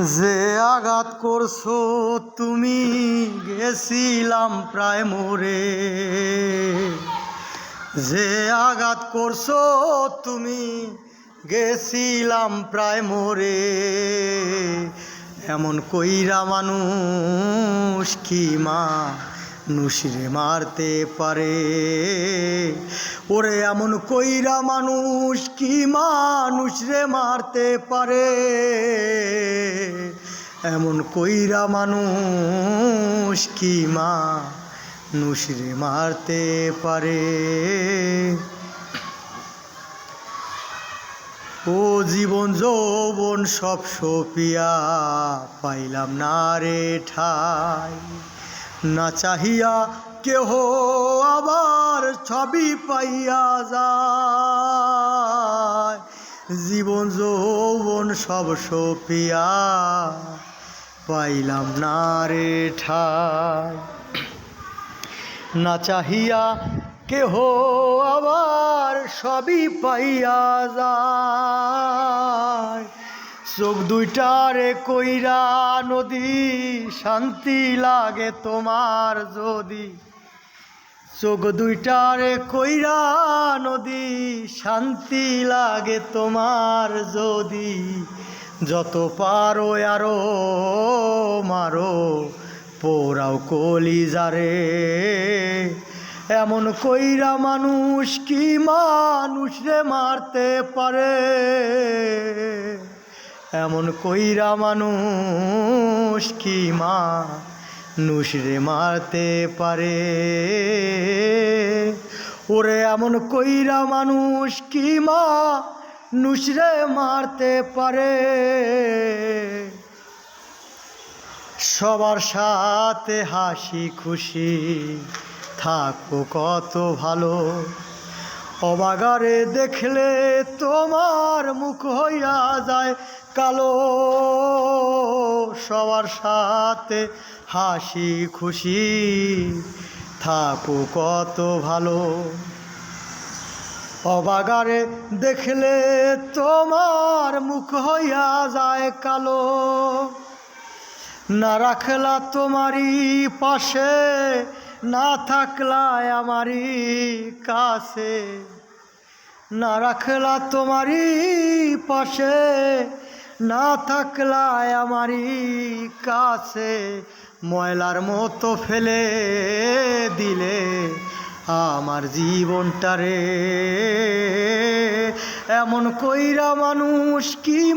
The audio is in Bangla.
যে আঘাত করছো তুমি গেছিলাম প্রায় মরে। যে আঘাত করছো তুমি গেছিলাম প্রায় মরে। এমন কইরা মানুষ কি মানুষরে মারতে পারে? ওরে এমন কইরা মানুষ কি মানুষরে মারতে পারে? এমন কইরা মানুষ কি মানুষরে মারতে পারে? ও জীবন যৌবন সব সপিয়া পাইলাম না রে ঠাই। না চাহিয়া কেহ আবার ছবি পাইয়া যায়। জীবন যৌবন সব সপিয়া পাইলাম না রে ঠাই। না চাহিয়া কেহ আবার সবই পাইয়া যায়। চোখ দুইটারে কইরা নদী শান্তি লাগে তোমার যদি। চোখ দুইটারে কইরা নদী শান্তি লাগে তোমার যদি। যত পারো আরো মারো পোড়াও কলিজারে। এমন কইরা মানুষ কি মানুষরে মারতে পারে? এমন কইরা মানুষ কি মানুষরে মারতে পারে? ওরে এমন কইরা মানুষ কি মানুষরে মারতে পারে? সবার সাথে হাসি খুশি থাকো কত ভালো। অবাগারে দেখলে তোমার মুখ হইয়া যায় কালো। সবার সাথে হাসি খুশি থাকো কত ভালো। অবাগারে দেখলে তোমার মুখ হইয়া যায় কালো। না রাখলা তোমারই পাশে না থাকলা আমারই কাছে। না রাখলা তোমারই পাশে না থাকলা আমারই কাছে। ময়লার মতো ফেলে দিলে আমার জীবনটারে। এমন কইরা মানুষ কি